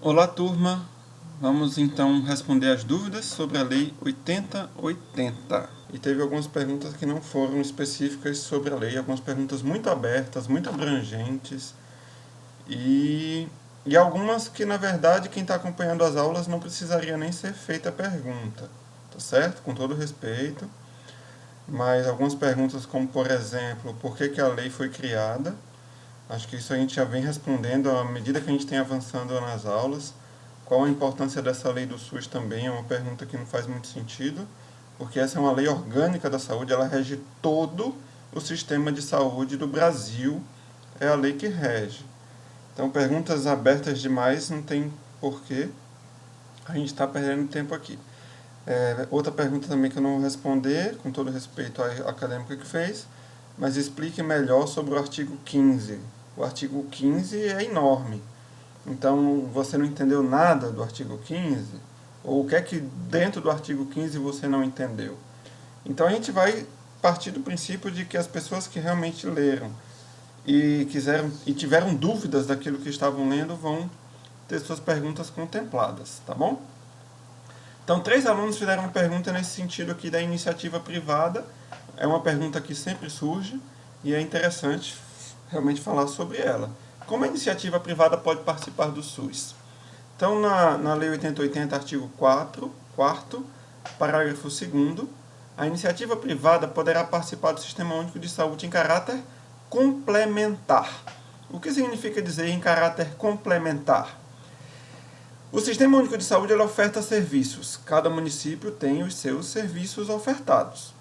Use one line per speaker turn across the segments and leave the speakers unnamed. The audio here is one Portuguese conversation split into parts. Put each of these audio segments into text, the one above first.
Olá, turma! Vamos então responder as dúvidas sobre a Lei 8080. E teve algumas perguntas que não foram específicas sobre a lei, algumas perguntas muito abertas, muito abrangentes, e algumas que, na verdade, quem está acompanhando as aulas não precisaria nem ser feita a pergunta, tá certo? Com todo respeito. Mas algumas perguntas como, por exemplo, por que a lei foi criada? Acho que isso a gente já vem respondendo à medida que a gente tem avançando nas aulas. Qual a importância dessa lei do SUS também é uma pergunta que não faz muito sentido, porque essa é uma lei orgânica da saúde, ela rege todo o sistema de saúde do Brasil, é a lei que rege. Então, perguntas abertas demais não tem porquê a gente está perdendo tempo aqui. Outra pergunta também que eu não vou responder, com todo respeito à acadêmica que fez, mas explique melhor sobre o artigo 15. O artigo 15 é enorme. Então, você não entendeu nada do artigo 15? Ou o que é que dentro do artigo 15 você não entendeu? Então, a gente vai partir do princípio de que as pessoas que realmente leram e tiveram dúvidas daquilo que estavam lendo vão ter suas perguntas contempladas, tá bom? Então, 3 alunos fizeram uma pergunta nesse sentido aqui da iniciativa privada. É uma pergunta que sempre surge e é interessante realmente falar sobre ela. Como a iniciativa privada pode participar do SUS? Então, na Lei 8080, artigo 4º, parágrafo 2º, a iniciativa privada poderá participar do Sistema Único de Saúde em caráter complementar. O que significa dizer em caráter complementar? O Sistema Único de Saúde oferta serviços. Cada município tem os seus serviços ofertados.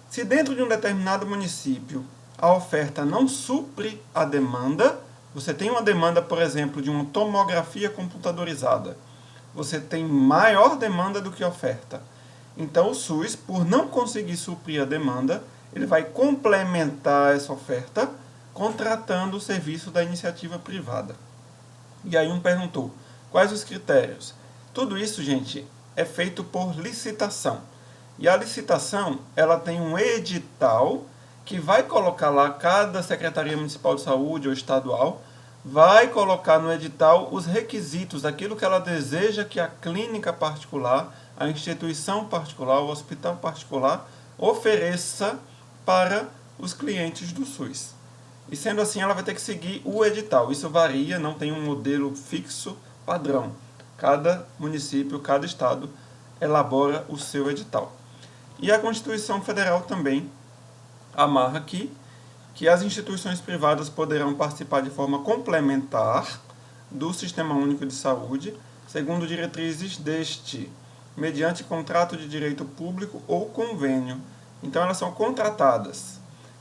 Se dentro de um determinado município a oferta não supre a demanda, você tem uma demanda, por exemplo, de uma tomografia computadorizada. Você tem maior demanda do que oferta. Então, o SUS, por não conseguir suprir a demanda, ele vai complementar essa oferta contratando o serviço da iniciativa privada. E aí perguntou, quais os critérios? Tudo isso, gente, é feito por licitação. E a licitação, ela tem um edital que vai colocar lá, cada Secretaria Municipal de Saúde ou estadual, vai colocar no edital os requisitos, aquilo que ela deseja que a clínica particular, a instituição particular, o hospital particular, ofereça para os clientes do SUS. E sendo assim, ela vai ter que seguir o edital. Isso varia, não tem um modelo fixo, padrão. Cada município, cada estado elabora o seu edital. E a Constituição Federal também amarra aqui que as instituições privadas poderão participar de forma complementar do Sistema Único de Saúde, segundo diretrizes deste, mediante contrato de direito público ou convênio. Então, elas são contratadas,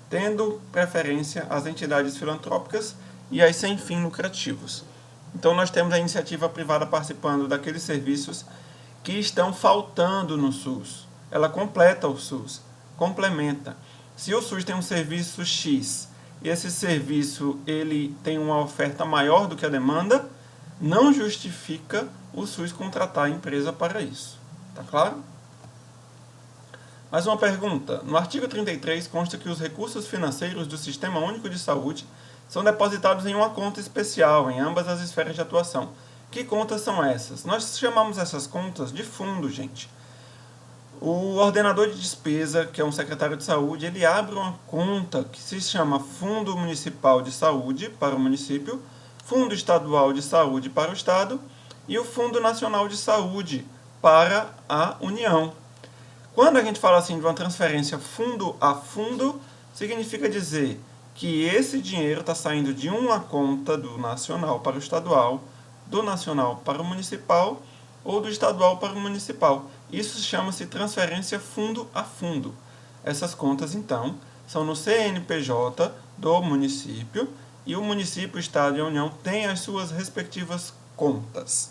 tendo preferência às entidades filantrópicas e às sem fins lucrativos. Então, nós temos a iniciativa privada participando daqueles serviços que estão faltando no SUS. Ela completa o SUS, complementa. Se o SUS tem um serviço X e esse serviço ele tem uma oferta maior do que a demanda, não justifica o SUS contratar a empresa para isso. Tá claro? Mais uma pergunta. No artigo 33 consta que os recursos financeiros do Sistema Único de Saúde são depositados em uma conta especial em ambas as esferas de atuação. Que contas são essas? Nós chamamos essas contas de fundo, gente. O ordenador de despesa, que é um secretário de saúde, ele abre uma conta que se chama Fundo Municipal de Saúde para o município, Fundo Estadual de Saúde para o estado e o Fundo Nacional de Saúde para a União. Quando a gente fala assim de uma transferência fundo a fundo, significa dizer que esse dinheiro está saindo de uma conta do nacional para o estadual, do nacional para o municipal ou do estadual para o municipal. Isso chama-se transferência fundo a fundo. Essas contas, então, são no CNPJ do município e o município, o estado e a União têm as suas respectivas contas.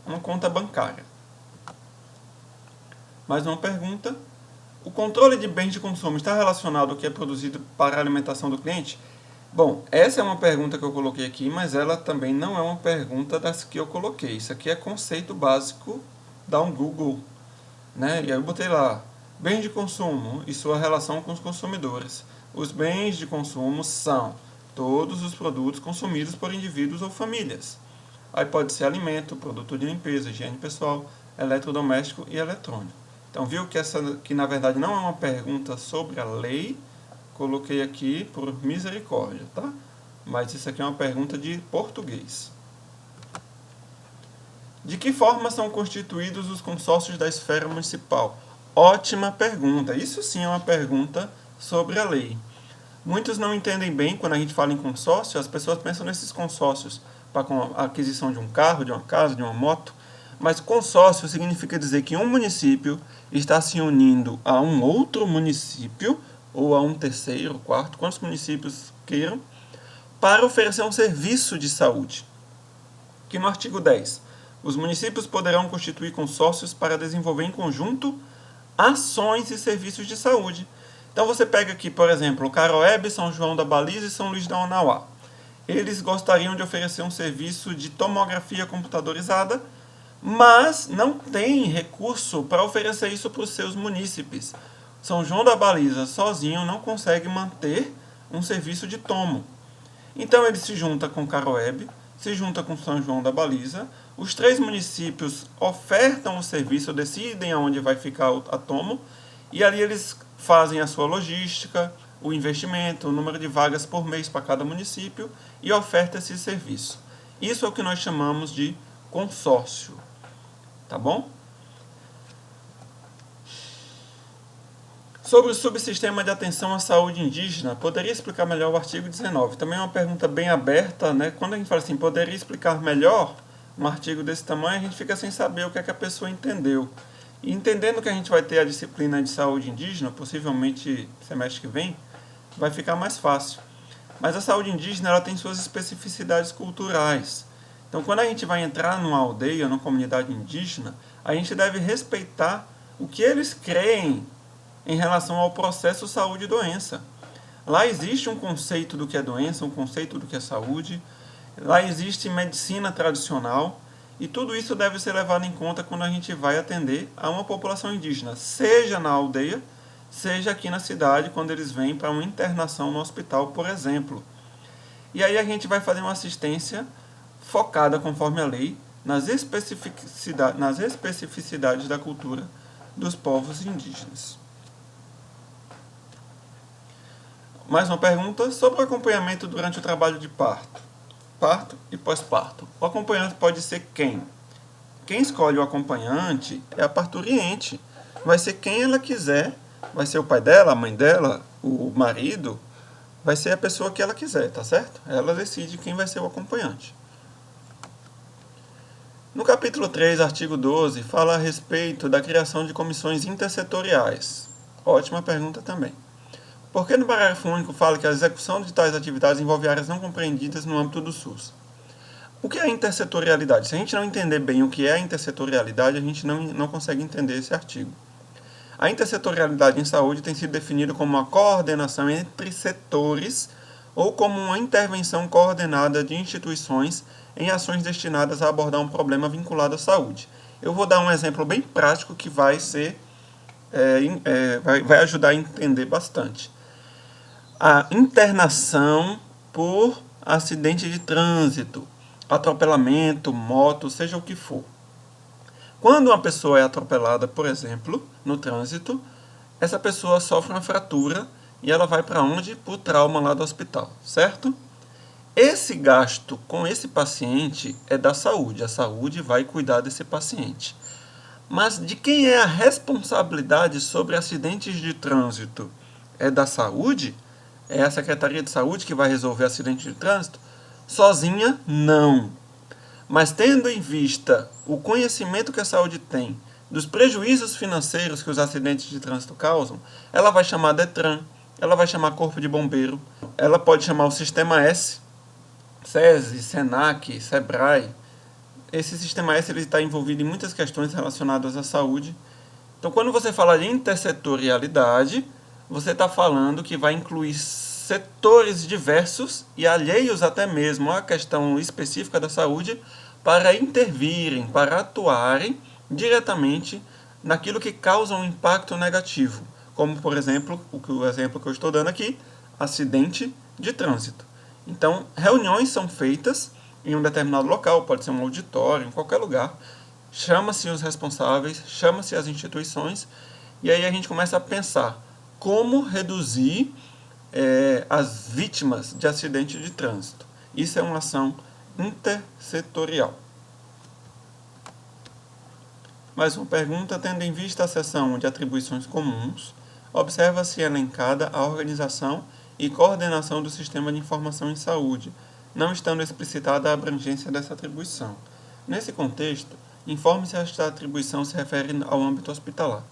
Uma conta bancária. Mais uma pergunta. O controle de bens de consumo está relacionado ao que é produzido para a alimentação do cliente? Bom, essa é uma pergunta que eu coloquei aqui, mas ela também não é uma pergunta das que eu coloquei. Isso aqui é conceito básico, dá um Google, né? E aí eu botei lá, bens de consumo e sua relação com os consumidores. Os bens de consumo são todos os produtos consumidos por indivíduos ou famílias. Aí pode ser alimento, produto de limpeza, higiene pessoal, eletrodoméstico e eletrônico. Então viu que essa que na verdade não é uma pergunta sobre a lei, coloquei aqui por misericórdia, tá? Mas isso aqui é uma pergunta de português. De que forma são constituídos os consórcios da esfera municipal? Ótima pergunta. Isso sim é uma pergunta sobre a lei. Muitos não entendem bem quando a gente fala em consórcio, as pessoas pensam nesses consórcios para a aquisição de um carro, de uma casa, de uma moto, mas consórcio significa dizer que um município está se unindo a um outro município, ou a um terceiro, quarto, quantos municípios queiram, para oferecer um serviço de saúde. Aqui no artigo 10, os municípios poderão constituir consórcios para desenvolver em conjunto ações e serviços de saúde. Então você pega aqui, por exemplo, Caroebe, São João da Baliza e São Luís da Unauá. Eles gostariam de oferecer um serviço de tomografia computadorizada, mas não tem recurso para oferecer isso para os seus munícipes. São João da Baliza sozinho não consegue manter um serviço de tomo. Então ele se junta com Caroebe, se junta com São João da Baliza, os 3 municípios ofertam o serviço, decidem aonde vai ficar a tomo, e ali eles fazem a sua logística, o investimento, o número de vagas por mês para cada município e oferta esse serviço. Isso é o que nós chamamos de consórcio. Tá bom? Sobre o subsistema de atenção à saúde indígena, poderia explicar melhor o artigo 19? Também é uma pergunta bem aberta, né? Quando a gente fala assim, poderia explicar melhor um artigo desse tamanho, a gente fica sem saber o que é que a pessoa entendeu. E entendendo que a gente vai ter a disciplina de saúde indígena, possivelmente semestre que vem, vai ficar mais fácil. Mas a saúde indígena ela tem suas especificidades culturais. Então, quando a gente vai entrar numa aldeia, numa comunidade indígena, a gente deve respeitar o que eles creem em relação ao processo saúde e doença. Lá existe um conceito do que é doença, um conceito do que é saúde. Lá existe medicina tradicional. E tudo isso deve ser levado em conta quando a gente vai atender a uma população indígena, seja na aldeia, seja aqui na cidade, quando eles vêm para uma internação no hospital, por exemplo. E aí a gente vai fazer uma assistência focada, conforme a lei, nas especificidades da cultura dos povos indígenas. Mais uma pergunta sobre o acompanhamento durante o trabalho de parto e pós-parto. O acompanhante pode ser quem? Quem escolhe o acompanhante é a parturiente. Vai ser quem ela quiser. Vai ser o pai dela, a mãe dela, o marido. Vai ser a pessoa que ela quiser, tá certo? Ela decide quem vai ser o acompanhante. No capítulo 3, artigo 12, fala a respeito da criação de comissões intersetoriais. Ótima pergunta também. Por que no parágrafo único fala que a execução de tais atividades envolve áreas não compreendidas no âmbito do SUS? O que é intersetorialidade? Se a gente não entender bem o que é a intersetorialidade, a gente não consegue entender esse artigo. A intersetorialidade em saúde tem sido definida como uma coordenação entre setores ou como uma intervenção coordenada de instituições em ações destinadas a abordar um problema vinculado à saúde. Eu vou dar um exemplo bem prático que vai ajudar a entender bastante. A internação por acidente de trânsito, atropelamento, moto, seja o que for. Quando uma pessoa é atropelada, por exemplo, no trânsito, essa pessoa sofre uma fratura e ela vai para onde? Para o trauma lá do hospital, certo? Esse gasto com esse paciente é da saúde. A saúde vai cuidar desse paciente. Mas de quem é a responsabilidade sobre acidentes de trânsito? É da saúde? É a Secretaria de Saúde que vai resolver acidente de trânsito? Sozinha, não. Mas tendo em vista o conhecimento que a saúde tem dos prejuízos financeiros que os acidentes de trânsito causam, ela vai chamar DETRAN, ela vai chamar Corpo de Bombeiro, ela pode chamar o Sistema S, SESI, SENAC, SEBRAE. Esse Sistema S está envolvido em muitas questões relacionadas à saúde. Então, quando você fala de intersetorialidade, você está falando que vai incluir setores diversos e alheios até mesmo à questão específica da saúde para intervirem, para atuarem diretamente naquilo que causa um impacto negativo, como, por exemplo, o exemplo que eu estou dando aqui, acidente de trânsito. Então, reuniões são feitas em um determinado local, pode ser um auditório, em qualquer lugar, chama-se os responsáveis, chama-se as instituições, e aí a gente começa a pensar como reduzir as vítimas de acidente de trânsito. Isso é uma ação intersetorial. Mais uma pergunta: tendo em vista a seção de atribuições comuns, observa-se elencada a organização e coordenação do sistema de informação em saúde, não estando explicitada a abrangência dessa atribuição. Nesse contexto, informe se esta atribuição se refere ao âmbito hospitalar.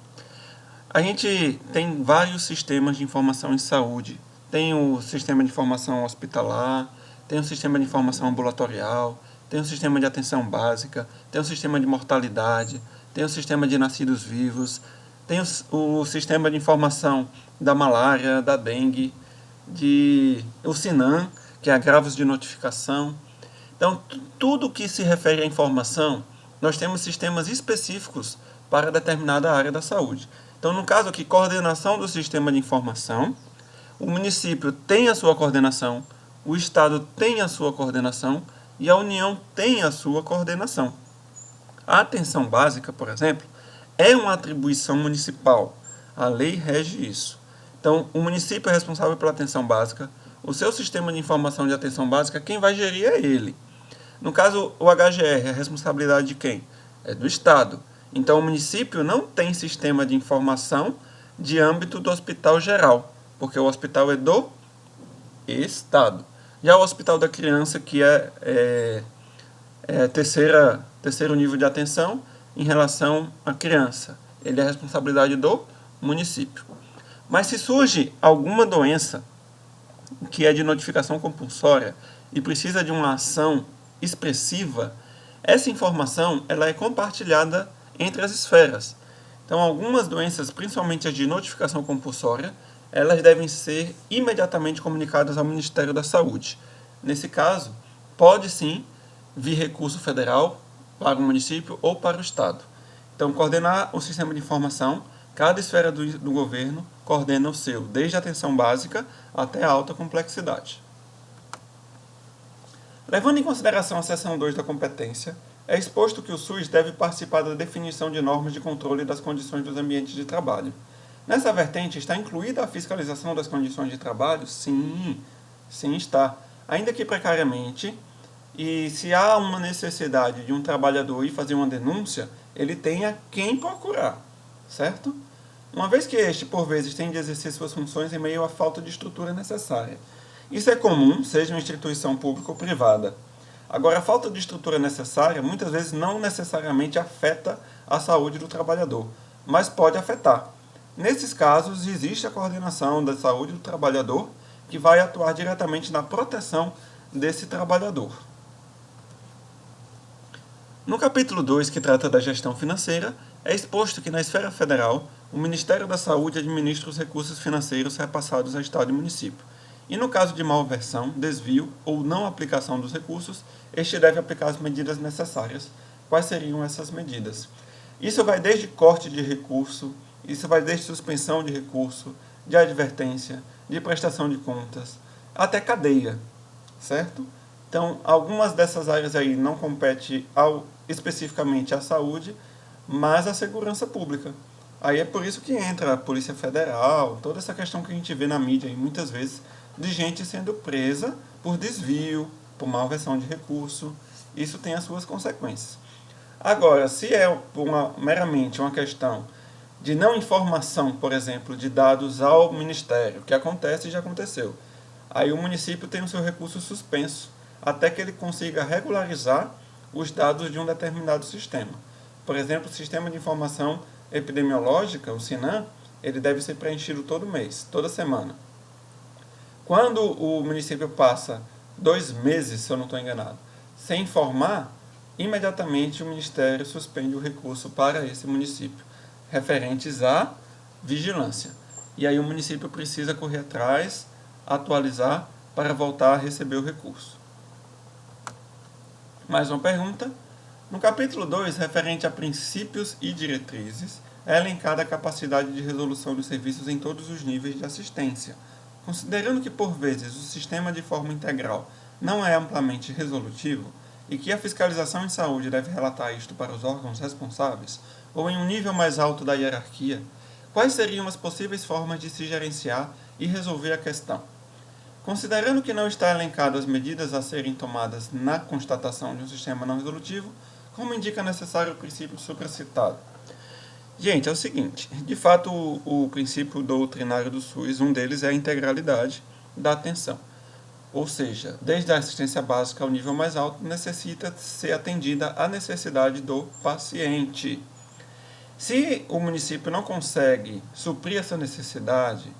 A gente tem vários sistemas de informação em saúde. Tem o sistema de informação hospitalar, tem o sistema de informação ambulatorial, tem o sistema de atenção básica, tem o sistema de mortalidade, tem o sistema de nascidos vivos, tem o sistema de informação da malária, da dengue, o SINAM, que é agravos de notificação. Então, tudo que se refere à informação, nós temos sistemas específicos para determinada área da saúde. Então, no caso aqui, coordenação do sistema de informação, o município tem a sua coordenação, o Estado tem a sua coordenação e a União tem a sua coordenação. A atenção básica, por exemplo, é uma atribuição municipal. A lei rege isso. Então, o município é responsável pela atenção básica. O seu sistema de informação de atenção básica, quem vai gerir é ele. No caso, o HGR, a responsabilidade de quem? É do Estado. Então, o município não tem sistema de informação de âmbito do hospital geral, porque o hospital é do Estado. Já o hospital da criança, que é terceiro nível de atenção em relação à criança, ele é responsabilidade do município. Mas se surge alguma doença que é de notificação compulsória e precisa de uma ação expressiva, essa informação ela é compartilhada entre as esferas. Então, algumas doenças, principalmente as de notificação compulsória, elas devem ser imediatamente comunicadas ao Ministério da Saúde. Nesse caso, pode sim vir recurso federal para o município ou para o Estado. Então, coordenar o sistema de informação, cada esfera do governo coordena o seu, desde a atenção básica até a alta complexidade. Levando em consideração a seção 2 da competência, é exposto que o SUS deve participar da definição de normas de controle das condições dos ambientes de trabalho. Nessa vertente, está incluída a fiscalização das condições de trabalho? Sim está. Ainda que precariamente, e se há uma necessidade de um trabalhador ir fazer uma denúncia, ele tenha quem procurar, certo? Uma vez que este, por vezes, tem de exercer suas funções em meio à falta de estrutura necessária. Isso é comum, seja uma instituição pública ou privada. Agora, a falta de estrutura necessária muitas vezes não necessariamente afeta a saúde do trabalhador, mas pode afetar. Nesses casos, existe a coordenação da saúde do trabalhador, que vai atuar diretamente na proteção desse trabalhador. No capítulo 2, que trata da gestão financeira, é exposto que na esfera federal, o Ministério da Saúde administra os recursos financeiros repassados a Estado e município. E no caso de malversão, desvio ou não aplicação dos recursos, este deve aplicar as medidas necessárias. Quais seriam essas medidas? Isso vai desde corte de recurso, isso vai desde suspensão de recurso, de advertência, de prestação de contas, até cadeia, certo? Então, algumas dessas áreas aí não competem especificamente à saúde, mas à segurança pública. Aí é por isso que entra a Polícia Federal, toda essa questão que a gente vê na mídia, e muitas vezes, de gente sendo presa por desvio, por malversão de recurso. Isso tem as suas consequências. Agora, se é meramente uma questão de não informação, por exemplo, de dados ao Ministério, que acontece e já aconteceu, aí o município tem o seu recurso suspenso, até que ele consiga regularizar os dados de um determinado sistema. Por exemplo, o Sistema de Informação Epidemiológica, o SINAM, ele deve ser preenchido todo mês, toda semana. Quando o município passa 2 meses, se eu não estou enganado, sem informar, imediatamente o Ministério suspende o recurso para esse município, referentes à vigilância. E aí o município precisa correr atrás, atualizar, para voltar a receber o recurso. Mais uma pergunta. No capítulo 2, referente a princípios e diretrizes, é elencada a capacidade de resolução dos serviços em todos os níveis de assistência. Considerando que, por vezes, o sistema de forma integral não é amplamente resolutivo, e que a fiscalização em saúde deve relatar isto para os órgãos responsáveis, ou em um nível mais alto da hierarquia, quais seriam as possíveis formas de se gerenciar e resolver a questão? Considerando que não está elencado as medidas a serem tomadas na constatação de um sistema não resolutivo, como indica necessário o princípio supracitado? Gente, é o seguinte, de fato o princípio doutrinário do SUS, um deles é a integralidade da atenção. Ou seja, desde a assistência básica ao nível mais alto, necessita ser atendida à necessidade do paciente. Se o município não consegue suprir essa necessidade,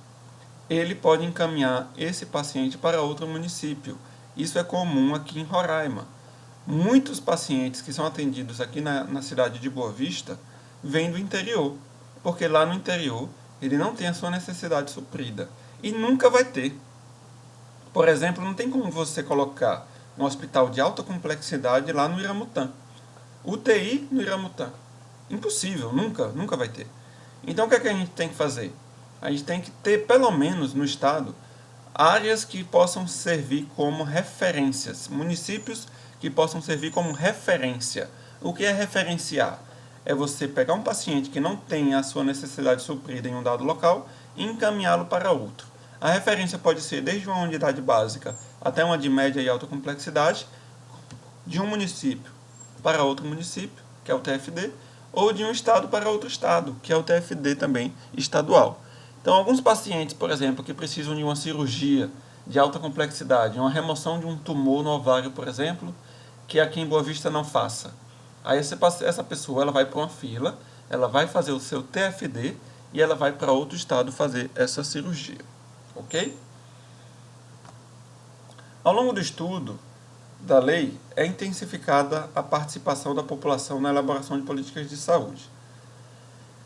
ele pode encaminhar esse paciente para outro município. Isso é comum aqui em Roraima. Muitos pacientes que são atendidos aqui na cidade de Boa Vista vêm do interior, porque lá no interior ele não tem a sua necessidade suprida e nunca vai ter. Por exemplo, não tem como você colocar um hospital de alta complexidade lá no Iramutã. UTI no Iramutã. Impossível, nunca vai ter. Então o que é que a gente tem que fazer? A gente tem que ter, pelo menos no estado, áreas que possam servir como referências, municípios que possam servir como referência. O que é referenciar? É você pegar um paciente que não tem a sua necessidade suprida em um dado local e encaminhá-lo para outro. A referência pode ser desde uma unidade básica até uma de média e alta complexidade, de um município para outro município, que é o TFD, ou de um estado para outro estado, que é o TFD também estadual. Então, alguns pacientes, por exemplo, que precisam de uma cirurgia de alta complexidade, uma remoção de um tumor no ovário, por exemplo, que aqui em Boa Vista não faça. Aí essa pessoa ela vai para uma fila, ela vai fazer o seu TFD e ela vai para outro estado fazer essa cirurgia. Ok? Ao longo do estudo da lei, é intensificada a participação da população na elaboração de políticas de saúde.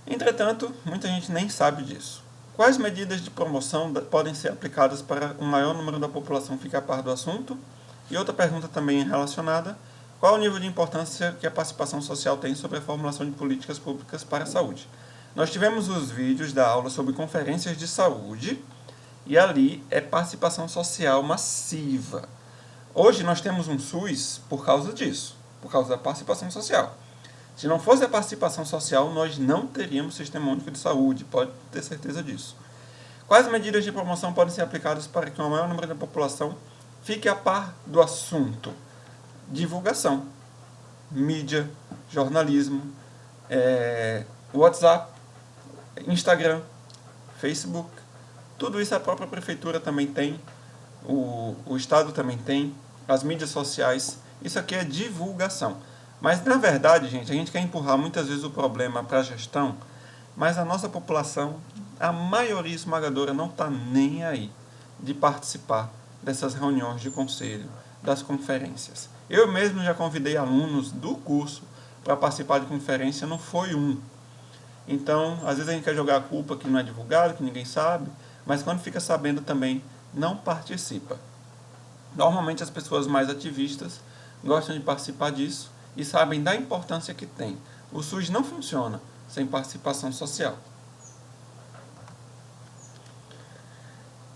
Entretanto, muita gente nem sabe disso. Quais medidas de promoção podem ser aplicadas para um maior número da população ficar a par do assunto? E outra pergunta também relacionada, qual o nível de importância que a participação social tem sobre a formulação de políticas públicas para a saúde? Nós tivemos os vídeos da aula sobre conferências de saúde, e ali é participação social massiva. Hoje nós temos um SUS por causa disso, por causa da participação social. Se não fosse a participação social, nós não teríamos Sistema Único de Saúde, pode ter certeza disso. Quais medidas de promoção podem ser aplicadas para que o maior número da população fique a par do assunto? Divulgação, mídia, jornalismo, WhatsApp, Instagram, Facebook. Tudo isso a própria prefeitura também tem, o Estado também tem, as mídias sociais. Isso aqui é divulgação. Mas, na verdade, gente, a gente quer empurrar muitas vezes o problema para a gestão, mas a nossa população, a maioria esmagadora, não está nem aí de participar dessas reuniões de conselho, das conferências. Eu mesmo já convidei alunos do curso para participar de conferência, não foi um. Então, às vezes a gente quer jogar a culpa que não é divulgado, que ninguém sabe, mas quando fica sabendo também, não participa. Normalmente as pessoas mais ativistas gostam de participar disso e sabem da importância que tem. O SUS não funciona sem participação social.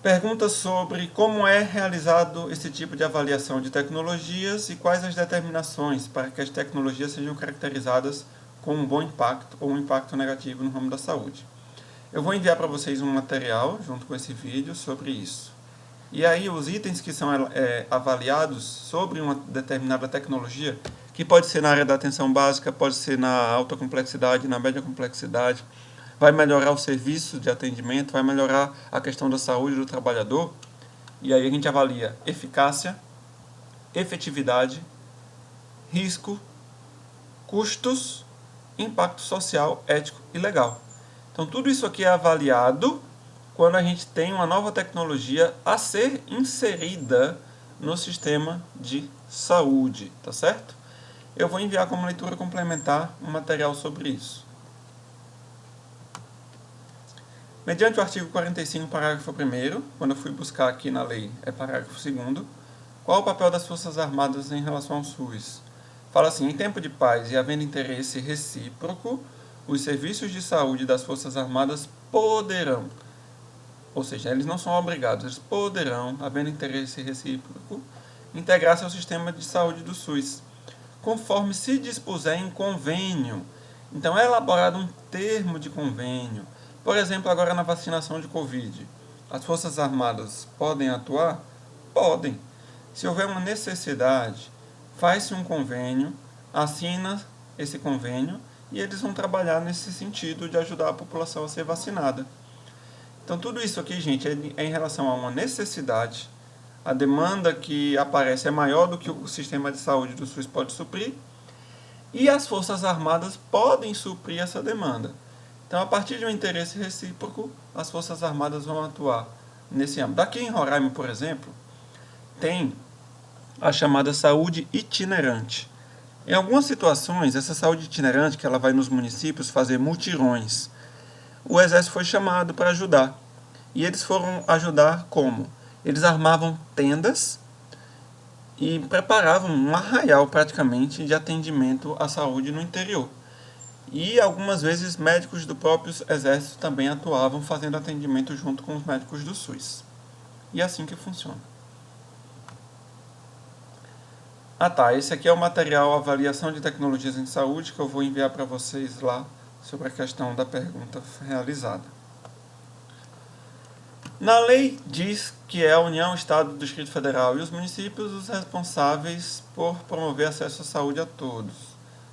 Pergunta sobre como é realizado esse tipo de avaliação de tecnologias e quais as determinações para que as tecnologias sejam caracterizadas com um bom impacto ou um impacto negativo no ramo da saúde. Eu vou enviar para vocês um material junto com esse vídeo sobre isso. E aí os itens que são avaliados sobre uma determinada tecnologia, que pode ser na área da atenção básica, pode ser na alta complexidade, na média complexidade, vai melhorar o serviço de atendimento, vai melhorar a questão da saúde do trabalhador. E aí a gente avalia eficácia, efetividade, risco, custos, impacto social, ético e legal. Então tudo isso aqui é avaliado quando a gente tem uma nova tecnologia a ser inserida no sistema de saúde, tá certo? Eu vou enviar como leitura complementar um material sobre isso. Mediante o artigo 45, parágrafo 1º, quando eu fui buscar aqui na lei, é parágrafo 2º, qual o papel das Forças Armadas em relação ao SUS? Fala assim, em tempo de paz e havendo interesse recíproco, os serviços de saúde das Forças Armadas poderão, ou seja, eles não são obrigados, eles poderão, havendo interesse recíproco, integrar-se ao sistema de saúde do SUS, conforme se dispuser em convênio. Então é elaborado um termo de convênio. Por exemplo, agora na vacinação de Covid, as Forças Armadas podem atuar? Podem. Se houver uma necessidade, faz-se um convênio, assina esse convênio e eles vão trabalhar nesse sentido de ajudar a população a ser vacinada. Então tudo isso aqui, gente, é em relação a uma necessidade. A demanda que aparece é maior do que o sistema de saúde do SUS pode suprir. E as Forças Armadas podem suprir essa demanda. Então, a partir de um interesse recíproco, as Forças Armadas vão atuar nesse âmbito. Aqui em Roraima, por exemplo, tem a chamada saúde itinerante. Em algumas situações, essa saúde itinerante, que ela vai nos municípios fazer mutirões, o Exército foi chamado para ajudar. E eles foram ajudar como? Eles armavam tendas e preparavam um arraial praticamente de atendimento à saúde no interior. E algumas vezes médicos do próprio Exército também atuavam fazendo atendimento junto com os médicos do SUS. E é assim que funciona. Esse aqui é o material Avaliação de Tecnologias em Saúde que eu vou enviar para vocês lá sobre a questão da pergunta realizada. Na lei diz que é a União, Estado, Distrito Federal e os municípios os responsáveis por promover acesso à saúde a todos.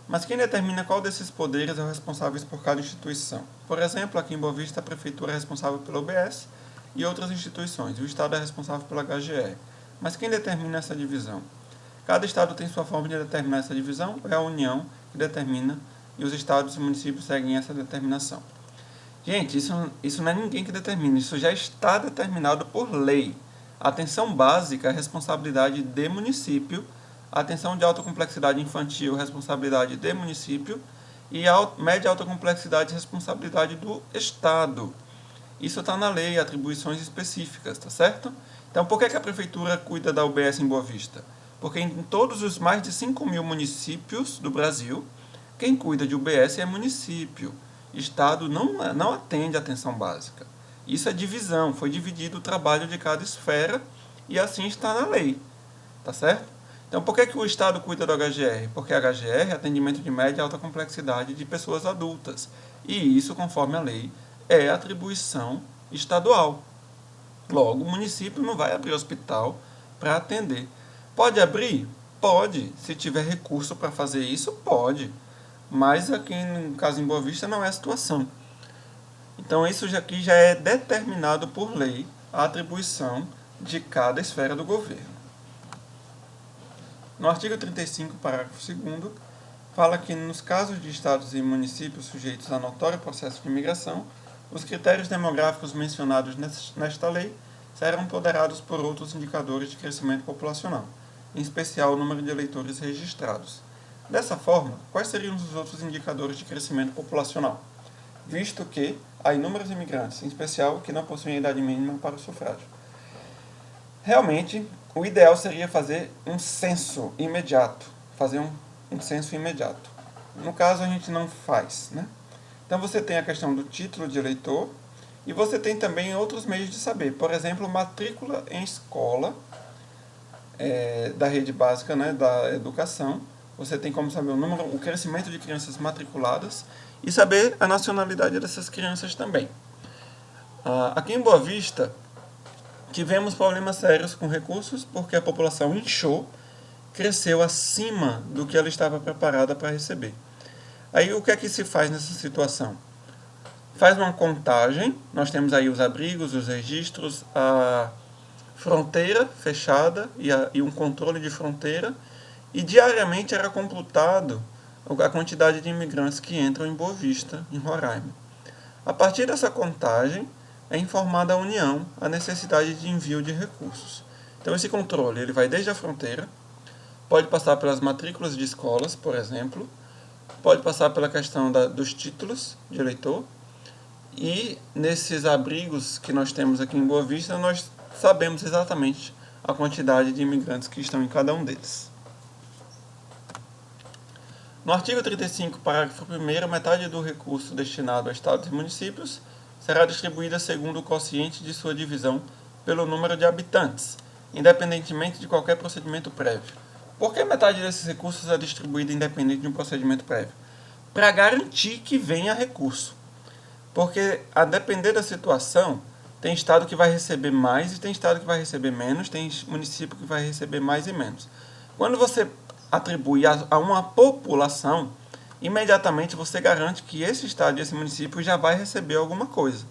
Mas quem determina qual desses poderes é o responsável por cada instituição? Por exemplo, aqui em Boa Vista, a Prefeitura é responsável pela UBS e outras instituições, e o Estado é responsável pela HGR. Mas quem determina essa divisão? Cada Estado tem sua forma de determinar essa divisão, é a União que determina, e os Estados e municípios seguem essa determinação. Gente, isso não é ninguém que determina, isso já está determinado por lei. A atenção básica é responsabilidade de município, a atenção de alta complexidade infantil, responsabilidade de município, e a média alta complexidade, responsabilidade do Estado. Isso está na lei, atribuições específicas, tá certo? Então, por que a Prefeitura cuida da UBS em Boa Vista? Porque em todos os mais de 5.000 municípios do Brasil, quem cuida de UBS é município. Estado não atende a atenção básica. Isso é divisão, foi dividido o trabalho de cada esfera e assim está na lei, tá certo? Então, por que o Estado cuida do HGR? Porque a HGR é atendimento de média e alta complexidade de pessoas adultas. E isso, conforme a lei, é atribuição estadual. Logo, o município não vai abrir hospital para atender. Pode abrir? Pode. Se tiver recurso para fazer isso, pode. Mas aqui, no caso em Boa Vista, não é a situação. Então, isso aqui já é determinado por lei, a atribuição de cada esfera do governo. No artigo 35, parágrafo 2º, fala que nos casos de estados e municípios sujeitos a notório processo de imigração, os critérios demográficos mencionados nesta lei serão ponderados por outros indicadores de crescimento populacional, em especial o número de eleitores registrados. Dessa forma, quais seriam os outros indicadores de crescimento populacional? Visto que há inúmeros imigrantes, em especial que não possuem a idade mínima para o sufrágio. Realmente, o ideal seria fazer um censo imediato. No caso, a gente não faz, né? Então, você tem a questão do título de eleitor e você tem também outros meios de saber. Por exemplo, matrícula em escola da rede básica, né, da educação. Você tem como saber o crescimento de crianças matriculadas e saber a nacionalidade dessas crianças também. Aqui em Boa Vista, tivemos problemas sérios com recursos porque a população inchou, cresceu acima do que ela estava preparada para receber. Aí o que é que se faz nessa situação? Faz uma contagem, nós temos aí os abrigos, os registros, a fronteira fechada e um controle de fronteira, e diariamente era computado a quantidade de imigrantes que entram em Boa Vista, em Roraima. A partir dessa contagem, é informada à União a necessidade de envio de recursos. Então, esse controle ele vai desde a fronteira, pode passar pelas matrículas de escolas, por exemplo, pode passar pela questão dos títulos de eleitor, e nesses abrigos que nós temos aqui em Boa Vista, nós sabemos exatamente a quantidade de imigrantes que estão em cada um deles. No artigo 35, parágrafo 1º, metade do recurso destinado a estados e municípios será distribuída segundo o quociente de sua divisão pelo número de habitantes, independentemente de qualquer procedimento prévio. Por que metade desses recursos é distribuída independente de um procedimento prévio? Para garantir que venha recurso. Porque, a depender da situação, tem estado que vai receber mais e tem estado que vai receber menos, tem município que vai receber mais e menos. Quando você atribui a uma população, imediatamente você garante que esse estado e esse município já vai receber alguma coisa.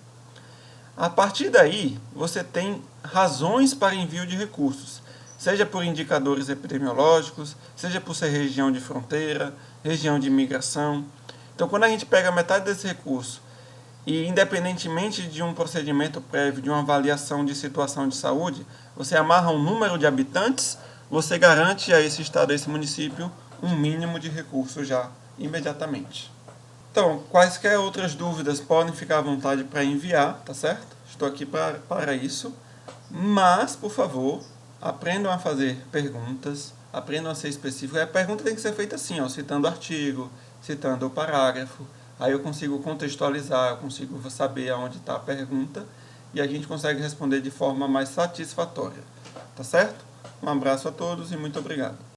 A partir daí, você tem razões para envio de recursos, seja por indicadores epidemiológicos, seja por ser região de fronteira, região de imigração. Então, quando a gente pega metade desse recurso e, independentemente de um procedimento prévio, de uma avaliação de situação de saúde, você amarra um número de habitantes, você garante a esse estado, a esse município, um mínimo de recursos já imediatamente. Então, quaisquer outras dúvidas podem ficar à vontade para enviar, tá certo? Estou aqui para isso. Mas, por favor, aprendam a fazer perguntas, aprendam a ser específicos. A pergunta tem que ser feita assim, ó, citando o artigo, citando o parágrafo. Aí eu consigo contextualizar, eu consigo saber aonde está a pergunta e a gente consegue responder de forma mais satisfatória. Tá certo? Um abraço a todos e muito obrigado.